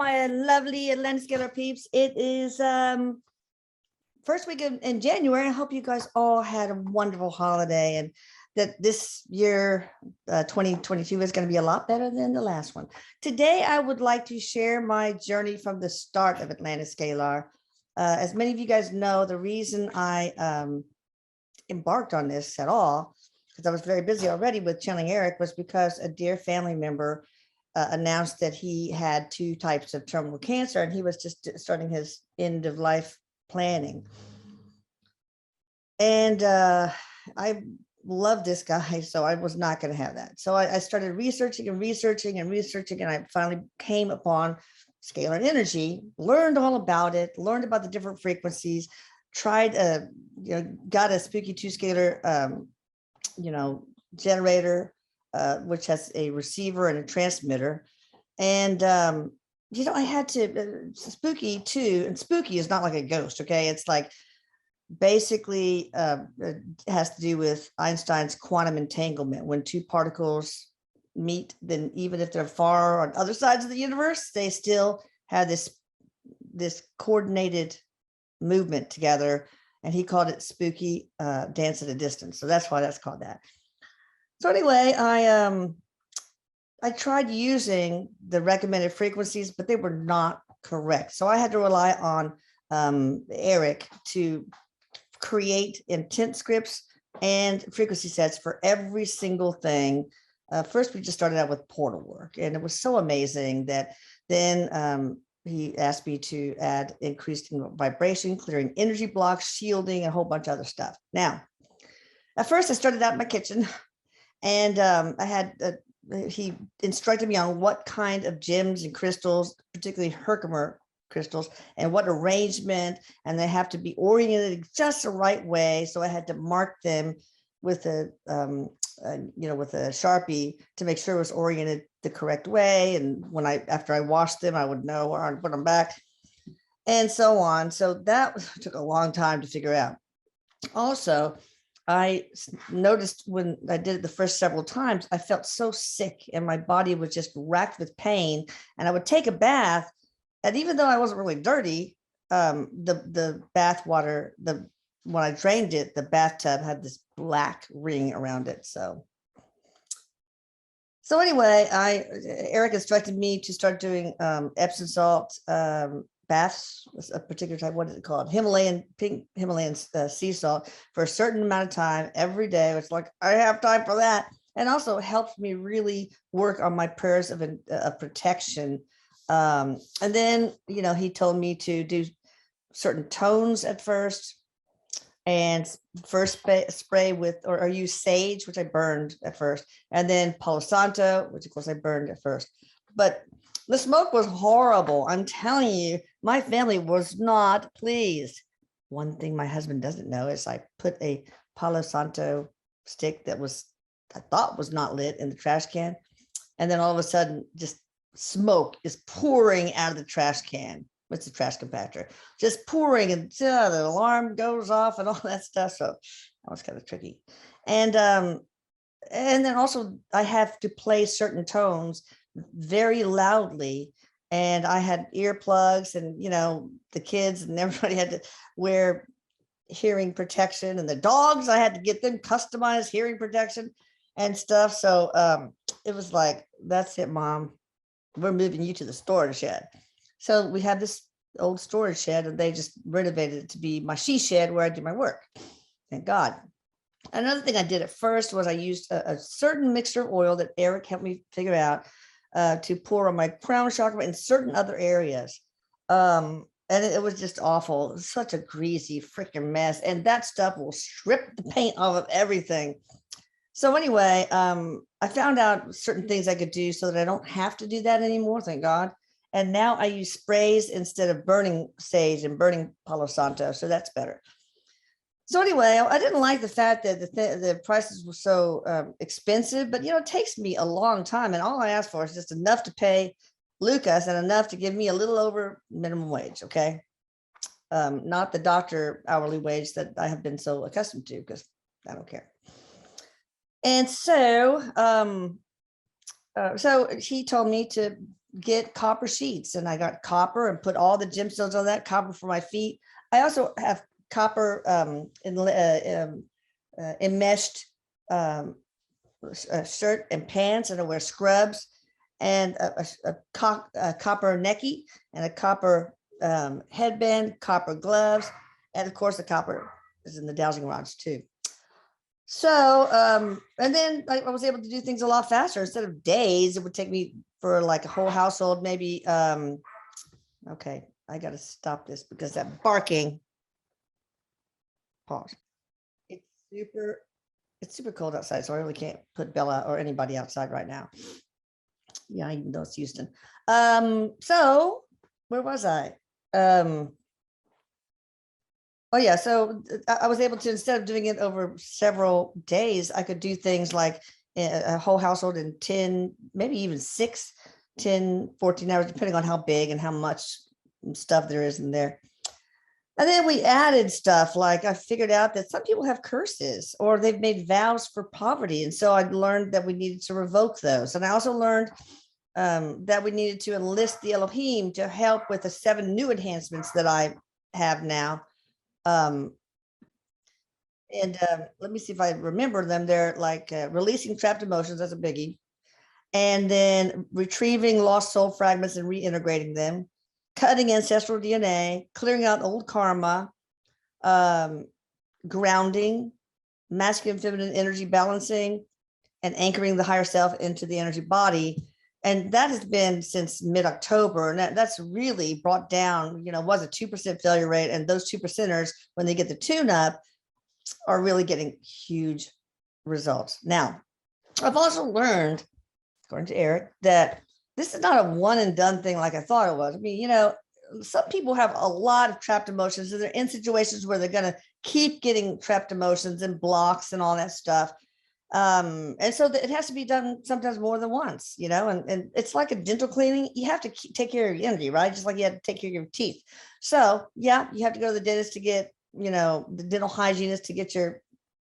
my lovely Atlantis Scalar peeps. It is first week in January. I hope you guys all had a wonderful holiday and that this year 2022 is going to be a lot better than the last one. Today, I would like to share my journey from the start of Atlantis Scalar. As many of you guys know, the reason I embarked on this at all, because I was very busy already with channeling Eric, was because a dear family member announced that he had 2 types of terminal cancer, and he was just starting his end of life planning. And I love this guy, so I was not going to have that. So I started researching, and I finally came upon Scalar Energy, learned all about it, learned about the different frequencies, tried got a spooky 2-scalar generator, which has a receiver and a transmitter. And I had to spooky too, and spooky is not like a ghost, okay? It's like basically it has to do with Einstein's quantum entanglement. When 2 particles meet, then even if they're far on other sides of the universe, they still have this coordinated movement together. And he called it spooky dance at a distance. So that's why that's called that. So anyway, I tried using the recommended frequencies, but they were not correct. So I had to rely on Eric to create intent scripts and frequency sets for every single thing. First, we just started out with portal work, and it was so amazing that then he asked me to add increased vibration, clearing energy blocks, shielding, and a whole bunch of other stuff. Now, at first, I started out in my kitchen, and I had he instructed me on what kind of gems and crystals, particularly Herkimer crystals, and what arrangement, and they have to be oriented just the right way. So I had to mark them with a with a Sharpie to make sure it was oriented the correct way. And when after I washed them, I would know where to put them back, and so on. So that took a long time to figure out. Also, I noticed when I did it the first several times, I felt so sick and my body was just racked with pain, and I would take a bath. And even though I wasn't really dirty, the bath water, when I drained it, the bathtub had this black ring around it. So anyway, Eric instructed me to start doing Epsom salt baths, a particular type. What is it called? Pink Himalayan sea salt for a certain amount of time every day. It's like I have time for that, and also helped me really work on my prayers of protection. And then, he told me to do certain tones at first, and first spray with, or use sage, which I burned at first, and then Palo Santo, which of course I burned at first. But the smoke was horrible. I'm telling you, my family was not pleased. One thing my husband doesn't know is I put a Palo Santo stick that I thought was not lit in the trash can. And then all of a sudden, just smoke is pouring out of the trash can. What's the trash compactor? Just pouring, and the alarm goes off and all that stuff. So that was kind of tricky. And then also I have to play certain tones very loudly, and I had earplugs, and the kids and everybody had to wear hearing protection, and the dogs, I had to get them customized hearing protection and stuff. So it was like, that's it, Mom. We're moving you to the storage shed. So we had this old storage shed, and they just renovated it to be my she shed where I do my work. Thank God. Another thing I did at first was I used a certain mixture of oil that Eric helped me figure out to pour on my crown chakra and certain other areas. And it was just awful. It was such a greasy freaking mess. And that stuff will strip the paint off of everything. So anyway, I found out certain things I could do so that I don't have to do that anymore, thank God. And now I use sprays instead of burning sage and burning Palo Santo, so that's better. So anyway, I didn't like the fact that the prices were so expensive, but it takes me a long time, and all I ask for is just enough to pay Lucas and enough to give me a little over minimum wage, okay? Not the doctor hourly wage that I have been so accustomed to, because I don't care. And so, so he told me to get copper sheets, and I got copper and put all the gemstones on that, copper for my feet. I also have copper enmeshed shirt and pants, and I wear scrubs, and a copper necky, and a copper headband, copper gloves, and of course the copper is in the dowsing rods too. So, and then I was able to do things a lot faster. Instead of days, it would take me for like a whole household, maybe, okay, I got to stop this because that barking, pause. It's super cold outside, so I really can't put Bella or anybody outside right now. Yeah, even though it's Houston. So where was I? Oh yeah, so I was able to, instead of doing it over several days, I could do things like a whole household in 10, maybe even 6, 10, 14 hours, depending on how big and how much stuff there is in there. And then we added stuff like I figured out that some people have curses or they've made vows for poverty. And so I learned that we needed to revoke those. And I also learned that we needed to enlist the Elohim to help with the 7 new enhancements that I have now. Let me see if I remember them. They're like releasing trapped emotions, that's a biggie. And then retrieving lost soul fragments and reintegrating them, cutting ancestral DNA, clearing out old karma, grounding, masculine, feminine energy balancing, and anchoring the higher self into the energy body. And that has been since mid-October. And that's really brought down, was a 2% failure rate. And those 2%ers, when they get the tune-up, are really getting huge results. Now, I've also learned, according to Eric, that this is not a one and done thing like I thought it was. I mean, some people have a lot of trapped emotions, and they're in situations where they're going to keep getting trapped emotions and blocks and all that stuff. And so it has to be done sometimes more than once, and it's like a dental cleaning. You have to take care of your energy, right? Just like you have to take care of your teeth. So yeah, you have to go to the dentist to get, the dental hygienist to get your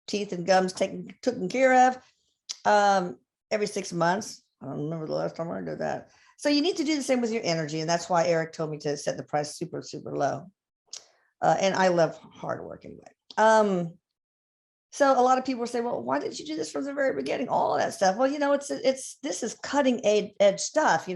teeth and gums taken care of, every 6 months. I don't remember the last time I did that. So you need to do the same with your energy. And that's why Eric told me to set the price super, super low. And I love hard work anyway. So a lot of people say, well, why didn't you do this from the very beginning? All of that stuff. Well, this is cutting edge stuff.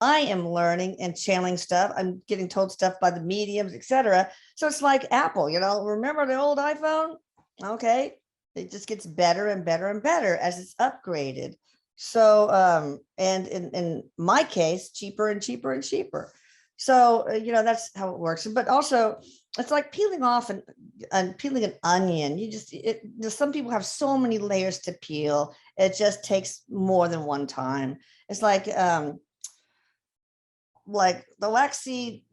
I am learning and channeling stuff. I'm getting told stuff by the mediums, etc. So it's like Apple, remember the old iPhone? Okay. It just gets better and better and better as it's upgraded. So, and in my case, cheaper and cheaper and cheaper. So, that's how it works. But also, it's like peeling off and peeling an onion. Some people have so many layers to peel. It just takes more than one time. It's like the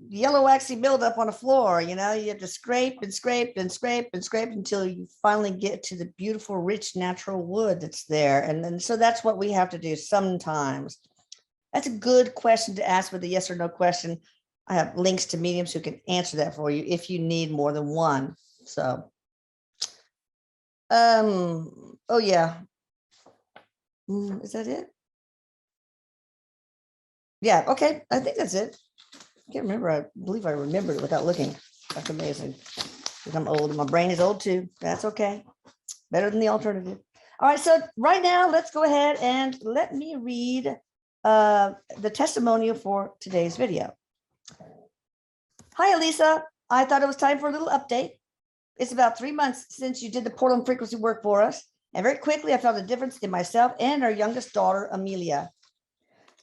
yellow waxy buildup on a floor. You have to scrape and scrape and scrape and scrape until you finally get to the beautiful, rich, natural wood that's there. And then, so that's what we have to do sometimes. That's a good question to ask with a yes or no question. I have links to mediums who can answer that for you if you need more than one. So, oh yeah. Is that it? Yeah, okay. I think that's it. I can't remember. I believe I remembered it without looking. That's amazing. Because I'm old and my brain is old too. That's okay. Better than the alternative. All right, so right now, let's go ahead and let me read the testimonial for today's video. Hi, Elisa. I thought it was time for a little update. It's about 3 months since you did the portal and frequency work for us. And very quickly, I felt a difference in myself and our youngest daughter, Amelia.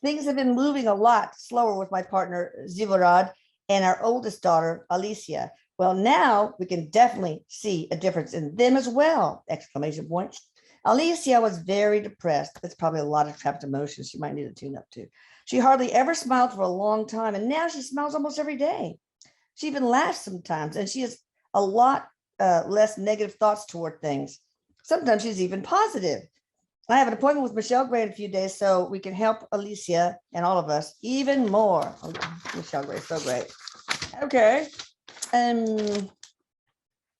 Things have been moving a lot slower with my partner, Zivorad, and our oldest daughter, Alicia. Well, now we can definitely see a difference in them as well, exclamation points. Alicia was very depressed. That's probably a lot of trapped emotions she might need to tune up to. She hardly ever smiled for a long time, and now she smiles almost every day. She even laughs sometimes, and she has a lot less negative thoughts toward things. Sometimes she's even positive. I have an appointment with Michelle Gray in a few days, so we can help Alicia and all of us even more. Oh, Michelle Gray is so great. Okay.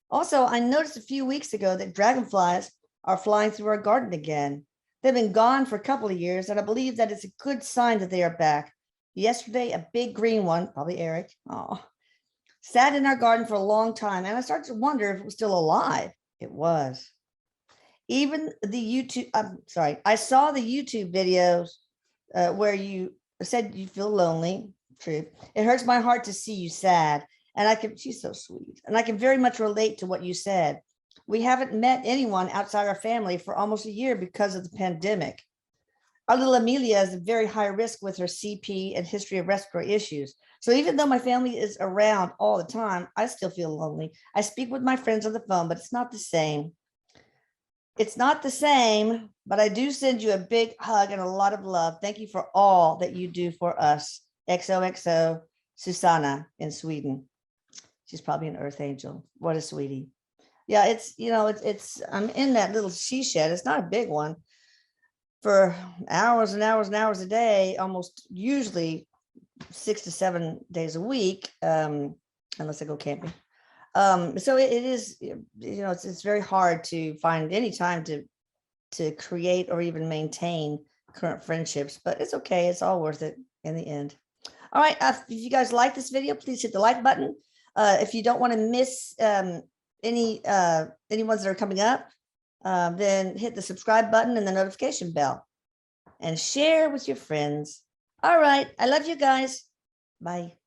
Also, I noticed a few weeks ago that dragonflies are flying through our garden again. They've been gone for a couple of years, and I believe that it's a good sign that they are back. yesterday, a big green one, probably Eric. Oh, sat in our garden for a long time. And I started to wonder if it was still alive. It was. Even the YouTube, I'm sorry, I saw the YouTube videos where you said you feel lonely. True. It hurts my heart to see you sad. And she's so sweet. And I can very much relate to what you said. We haven't met anyone outside our family for almost a year because of the pandemic. Our little Amelia is at very high risk with her CP and history of respiratory issues. So even though my family is around all the time, I still feel lonely. I speak with my friends on the phone, but it's not the same. It's not the same, but I do send you a big hug and a lot of love. Thank you for all that you do for us. XOXO, Susanna in Sweden. She's probably an earth angel. What a sweetie. Yeah, it's I'm in that little she shed. It's not a big one, for hours and hours and hours a day, almost usually 6 to 7 days a week, unless I go camping. So it is, it's very hard to find any time to create or even maintain current friendships, but it's okay. It's all worth it in the end. All right. If you guys like this video, please hit the like button. If you don't want to miss any ones that are coming up, then hit the subscribe button and the notification bell and share with your friends. All right. I love you guys. Bye.